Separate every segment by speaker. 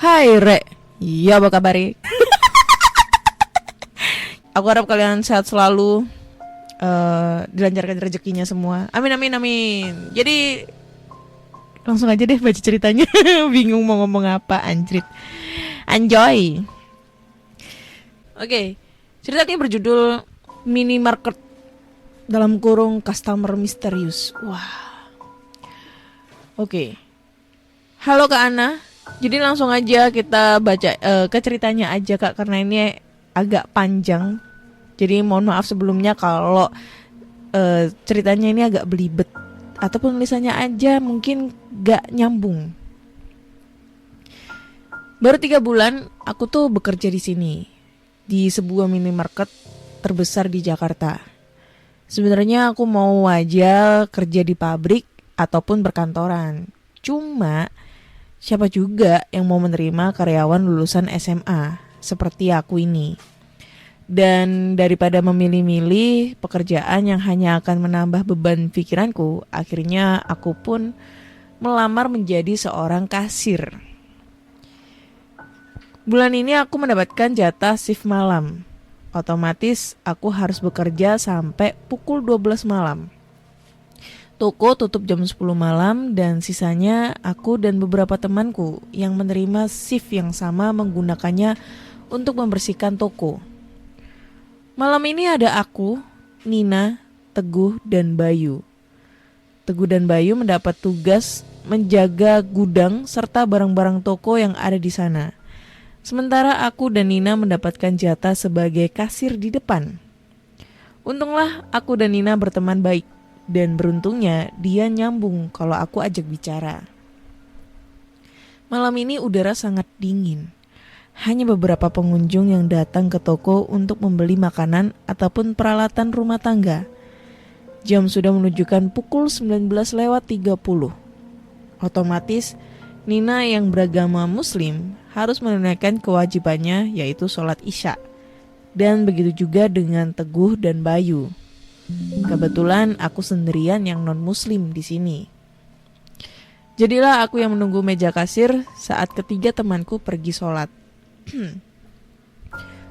Speaker 1: Hai Re, iya apa kabar? Aku harap kalian sehat selalu, dilancarkan rezekinya semua. Amin amin amin. Jadi langsung aja deh baca ceritanya. Bingung mau ngomong apa, anjrit. Enjoy. Oke, ceritanya berjudul Minimarket dalam kurung Customer Misterius. Wah. Oke. Halo Kak Ana. Jadi langsung aja kita baca ke ceritanya aja Kak, karena ini agak panjang. Jadi mohon maaf sebelumnya kalau ceritanya ini agak belibet ataupun tulisannya aja mungkin gak nyambung. Baru 3 bulan aku tuh bekerja di sini, di sebuah minimarket terbesar di Jakarta. Sebenarnya aku mau aja kerja di pabrik ataupun berkantoran. Cuma siapa juga yang mau menerima karyawan lulusan SMA seperti aku ini. Dan daripada memilih-milih pekerjaan yang hanya akan menambah beban pikiranku, akhirnya aku pun melamar menjadi seorang kasir. Bulan ini aku mendapatkan jatah shift malam. Otomatis aku harus bekerja sampai pukul 12 malam. Toko tutup jam 10 malam dan sisanya aku dan beberapa temanku yang menerima shift yang sama menggunakannya untuk membersihkan toko. Malam ini ada aku, Nina, Teguh, dan Bayu. Teguh dan Bayu mendapat tugas menjaga gudang serta barang-barang toko yang ada di sana. Sementara aku dan Nina mendapatkan jatah sebagai kasir di depan. Untunglah aku dan Nina berteman baik. Dan beruntungnya dia nyambung kalau aku ajak bicara. Malam ini udara sangat dingin. Hanya beberapa pengunjung yang datang ke toko untuk membeli makanan ataupun peralatan rumah tangga. Jam sudah menunjukkan pukul 19:30. Otomatis Nina yang beragama muslim harus menunaikan kewajibannya, yaitu sholat isya. Dan begitu juga dengan Teguh dan Bayu. Kebetulan aku sendirian yang non-muslim di sini. Jadilah aku yang menunggu meja kasir saat ketiga temanku pergi sholat.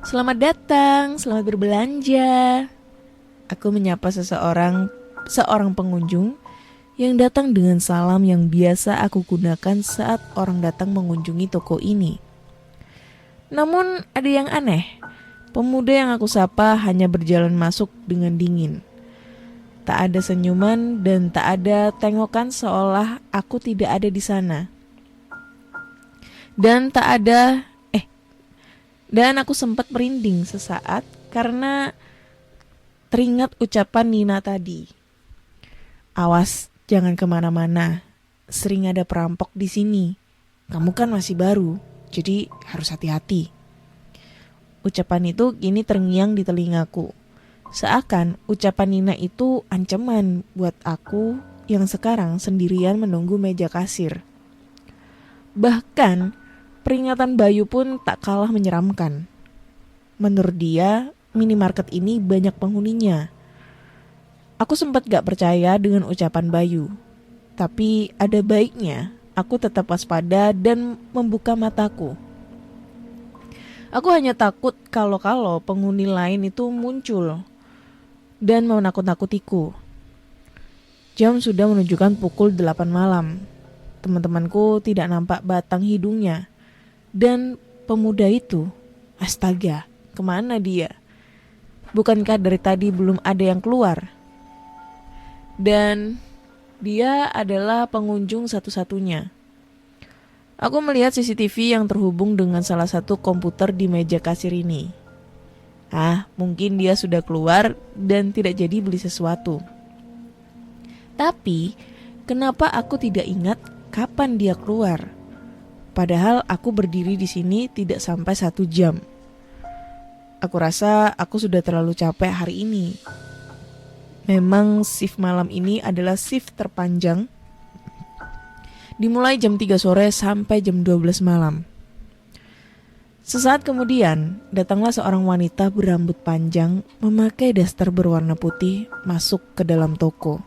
Speaker 1: Selamat datang, selamat berbelanja. Aku menyapa seorang pengunjung yang datang dengan salam yang biasa aku gunakan saat orang datang mengunjungi toko ini. Namun ada yang aneh. Pemuda yang aku sapa hanya berjalan masuk dengan dingin. Tak ada senyuman dan tak ada tengokan seolah aku tidak ada di sana. Dan aku sempat merinding sesaat karena teringat ucapan Nina tadi. Awas, jangan kemana-mana. Sering ada perampok di sini. Kamu kan masih baru, jadi harus hati-hati. Ucapan itu kini terngiang di telingaku. Seakan ucapan Nina itu ancaman buat aku yang sekarang sendirian menunggu meja kasir. Bahkan peringatan Bayu pun tak kalah menyeramkan. Menurut dia, minimarket ini banyak penghuninya. Aku sempat gak percaya dengan ucapan Bayu. Tapi ada baiknya aku tetap waspada dan membuka mataku. Aku hanya takut kalau penghuni lain itu muncul dan menakut-nakutiku. Jam sudah menunjukkan pukul 8 malam. Teman-temanku tidak nampak batang hidungnya. Dan pemuda itu, astaga, kemana dia? Bukankah dari tadi belum ada yang keluar? Dan dia adalah pengunjung satu-satunya. Aku melihat CCTV yang terhubung dengan salah satu komputer di meja kasir ini. Mungkin dia sudah keluar dan tidak jadi beli sesuatu. Tapi, kenapa aku tidak ingat kapan dia keluar? Padahal aku berdiri di sini tidak sampai 1 jam. Aku rasa aku sudah terlalu capek hari ini. Memang shift malam ini adalah shift terpanjang. Dimulai jam 3 sore sampai jam 12 malam. Sesaat kemudian, datanglah seorang wanita berambut panjang memakai daster berwarna putih masuk ke dalam toko.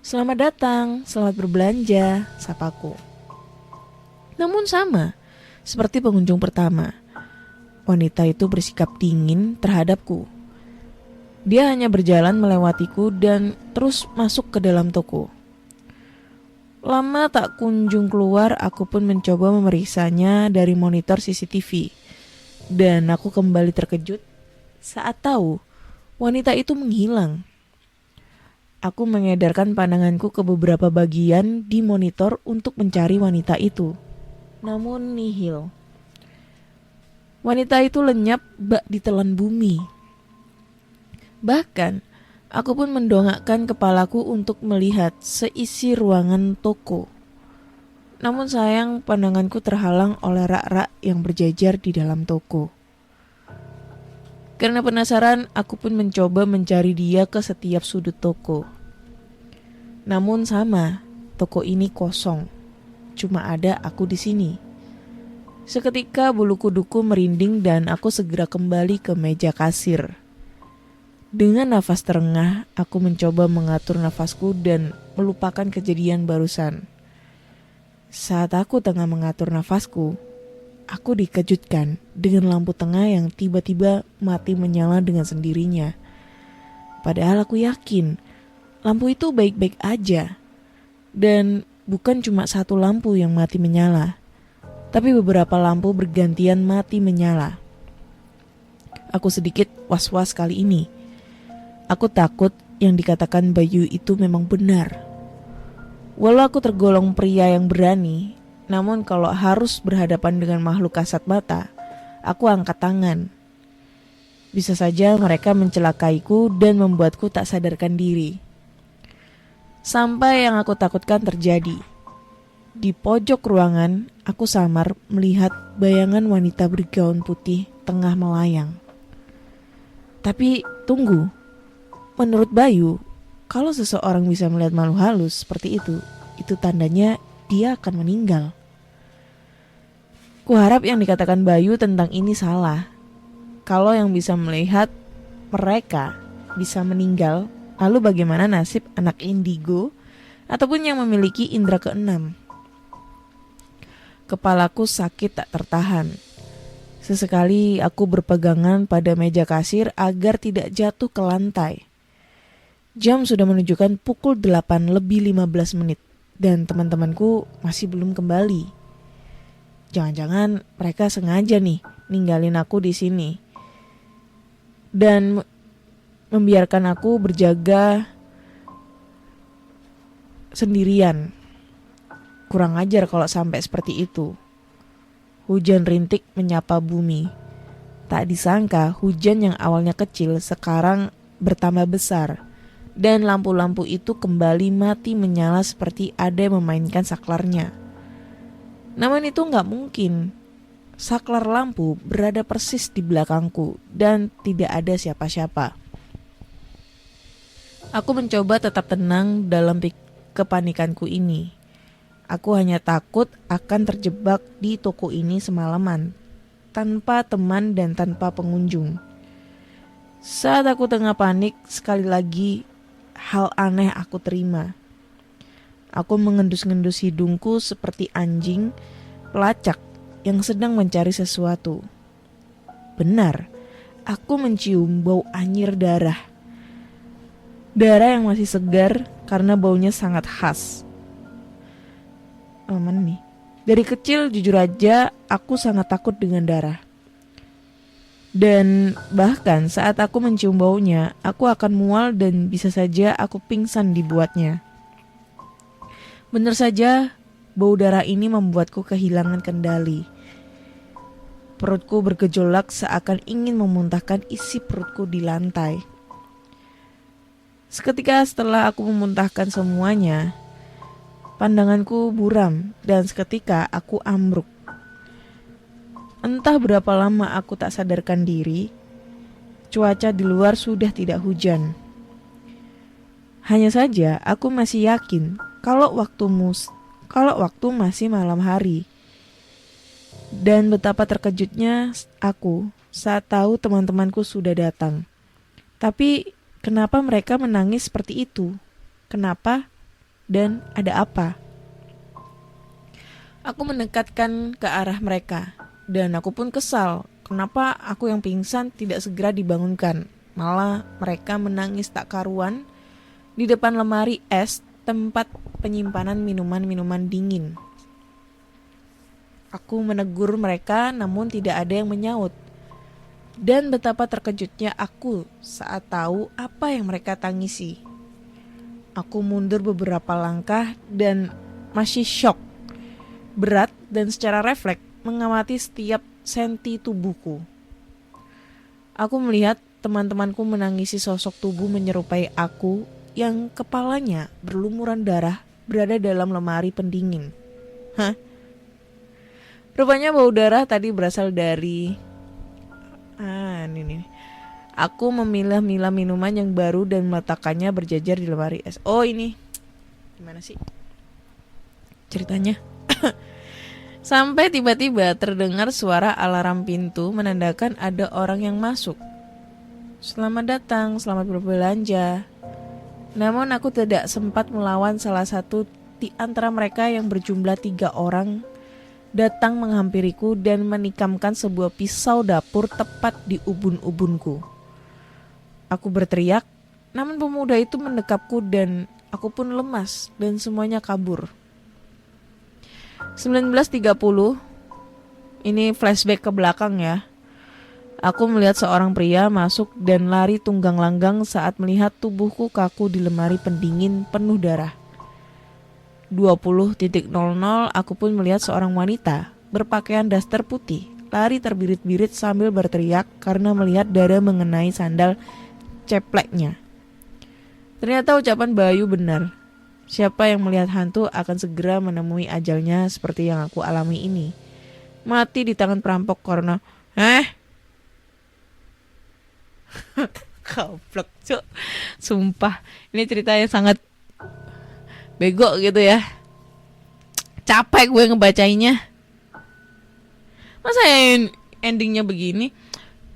Speaker 1: Selamat datang, selamat berbelanja, sapaku. Namun sama, Seperti pengunjung pertama, wanita itu bersikap dingin terhadapku. Dia hanya berjalan melewatiku dan terus masuk ke dalam toko. Lama tak kunjung keluar, aku pun mencoba memeriksanya dari monitor CCTV. Dan aku kembali terkejut saat tahu wanita itu menghilang. Aku mengedarkan pandanganku ke beberapa bagian di monitor untuk mencari wanita itu. Namun nihil. Wanita itu lenyap bak ditelan bumi. Bahkan, aku pun mendongakkan kepalaku untuk melihat seisi ruangan toko. Namun sayang, pandanganku terhalang oleh rak-rak yang berjajar di dalam toko. Karena penasaran, aku pun mencoba mencari dia ke setiap sudut toko. Namun sama, toko ini kosong. Cuma ada aku di sini. Seketika bulu kuduku merinding dan aku segera kembali ke meja kasir. Dengan nafas terengah, aku mencoba mengatur nafasku dan melupakan kejadian barusan. Saat aku tengah mengatur nafasku, aku dikejutkan dengan lampu tengah yang tiba-tiba mati menyala dengan sendirinya. Padahal aku yakin lampu itu baik-baik aja. Dan bukan cuma satu lampu yang mati menyala, tapi beberapa lampu bergantian mati menyala. Aku sedikit was-was kali ini. Aku takut yang dikatakan Bayu itu memang benar. Walau aku tergolong pria yang berani, namun kalau harus berhadapan dengan makhluk kasat mata, aku angkat tangan. Bisa saja mereka mencelakaiku dan membuatku tak sadarkan diri. Sampai yang aku takutkan terjadi. Di pojok ruangan, aku samar melihat bayangan wanita bergaun putih tengah melayang. Tapi tunggu, menurut Bayu, kalau seseorang bisa melihat makhluk halus seperti itu tandanya dia akan meninggal. Kuharap yang dikatakan Bayu tentang ini salah. Kalau yang bisa melihat mereka bisa meninggal, lalu bagaimana nasib anak indigo ataupun yang memiliki indera keenam? Kepalaku sakit tak tertahan. Sesekali aku berpegangan pada meja kasir agar tidak jatuh ke lantai. Jam sudah menunjukkan pukul 8:15 dan teman-temanku masih belum kembali. Jangan-jangan mereka sengaja nih ninggalin aku di sini dan membiarkan aku berjaga sendirian. Kurang ajar kalau sampai seperti itu. Hujan rintik menyapa bumi. Tak disangka hujan yang awalnya kecil sekarang bertambah besar. Dan lampu-lampu itu kembali mati menyala seperti ada yang memainkan saklarnya. Namun itu gak mungkin. Saklar lampu berada persis di belakangku dan tidak ada siapa-siapa. Aku mencoba tetap tenang dalam kepanikanku ini. Aku hanya takut akan terjebak di toko ini semalaman, tanpa teman dan tanpa pengunjung. Saat aku tengah panik, sekali lagi hal aneh aku terima. Aku mengendus-ngendus hidungku seperti anjing pelacak yang sedang mencari sesuatu. Benar, aku mencium bau anyir darah. Darah yang masih segar karena baunya sangat khas. Aman nih. Dari kecil jujur aja aku sangat takut dengan darah. Dan bahkan saat aku mencium baunya, aku akan mual dan bisa saja aku pingsan dibuatnya. Benar saja, bau darah ini membuatku kehilangan kendali. Perutku bergejolak seakan ingin memuntahkan isi perutku di lantai. Seketika setelah aku memuntahkan semuanya, pandanganku buram dan seketika aku ambruk. Entah berapa lama aku tak sadarkan diri, cuaca di luar sudah tidak hujan. Hanya saja aku masih yakin kalau waktu masih malam hari. Dan betapa terkejutnya aku saat tahu teman-temanku sudah datang. Tapi kenapa mereka menangis seperti itu? Kenapa? Dan ada apa? Aku mendekatkan ke arah mereka, dan aku pun kesal. Kenapa aku yang pingsan tidak segera dibangunkan? Malah mereka menangis tak karuan di depan lemari es tempat penyimpanan minuman-minuman dingin. Aku menegur mereka namun tidak ada yang menyaut. Dan betapa terkejutnya aku saat tahu apa yang mereka tangisi. Aku mundur beberapa langkah dan masih syok, berat dan secara refleks mengamati setiap senti tubuhku. Aku melihat teman-temanku menangisi sosok tubuh menyerupai aku yang kepalanya berlumuran darah berada dalam lemari pendingin. Hah? Rupanya bau darah tadi berasal dari... ini nih. Aku memilah-milah minuman yang baru dan meletakkannya berjajar di lemari es. Oh ini, gimana sih ceritanya? Sampai tiba-tiba terdengar suara alarm pintu menandakan ada orang yang masuk. Selamat datang, selamat berbelanja. Namun aku tidak sempat melawan salah satu di antara mereka yang berjumlah 3 orang datang menghampiriku dan menikamkan sebuah pisau dapur tepat di ubun-ubunku. Aku berteriak, namun pemuda itu mendekapku dan aku pun lemas dan semuanya kabur. 1930, ini flashback ke belakang ya. Aku melihat seorang pria masuk dan lari tunggang langgang saat melihat tubuhku kaku di lemari pendingin penuh darah. 20.00 aku pun melihat seorang wanita berpakaian daster putih lari terbirit-birit sambil berteriak karena melihat darah mengenai sandal cepleknya. Ternyata ucapan Bayu benar. Siapa yang melihat hantu akan segera menemui ajalnya seperti yang aku alami ini. Mati di tangan perampok karena Goblok, Cuk. Sumpah, ini cerita yang sangat bego gitu ya. Capek gue ngebacainnya. Masa endingnya begini?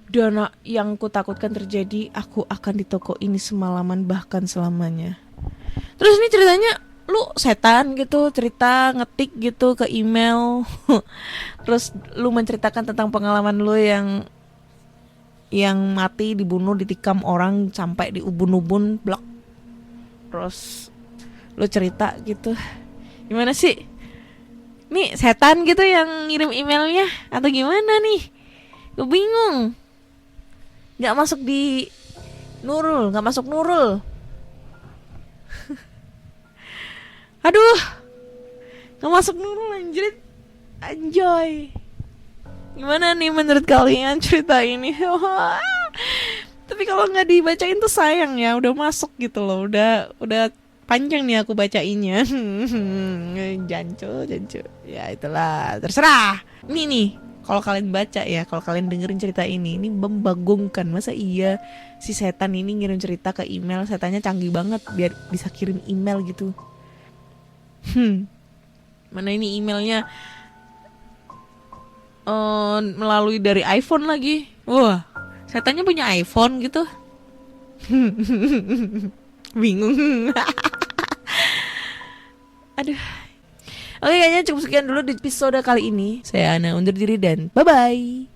Speaker 1: Dan yang kutakutkan terjadi, aku akan di toko ini semalaman bahkan selamanya. Terus ini ceritanya lu setan gitu, cerita ngetik gitu ke email. Terus lu menceritakan tentang pengalaman lu yang mati, dibunuh, ditikam orang sampai di ubun-ubun blok. Terus lu cerita gitu. Gimana sih? Nih setan gitu yang ngirim emailnya atau gimana nih? Gue bingung. Gak masuk di Nurul, gak masuk Nurul. Aduh, gak masuk Nurul anjir. Anjoy. Gimana nih menurut kalian cerita ini? Tapi kalau gak dibacain tuh sayang ya. Udah masuk gitu loh. Udah panjang nih aku bacainnya. Jancu. Ya itulah, terserah. Ini nih, kalau kalian baca ya, kalau kalian dengerin cerita ini membagongkan. Masa iya si setan ini ngirim cerita ke email? Setannya canggih banget biar bisa kirim email gitu. Mana ini emailnya melalui dari iPhone lagi. Wah, setannya punya iPhone gitu. Bingung. Aduh. Oke, kayaknya cukup sekian dulu di episode kali ini. Saya Ana undur diri dan bye-bye.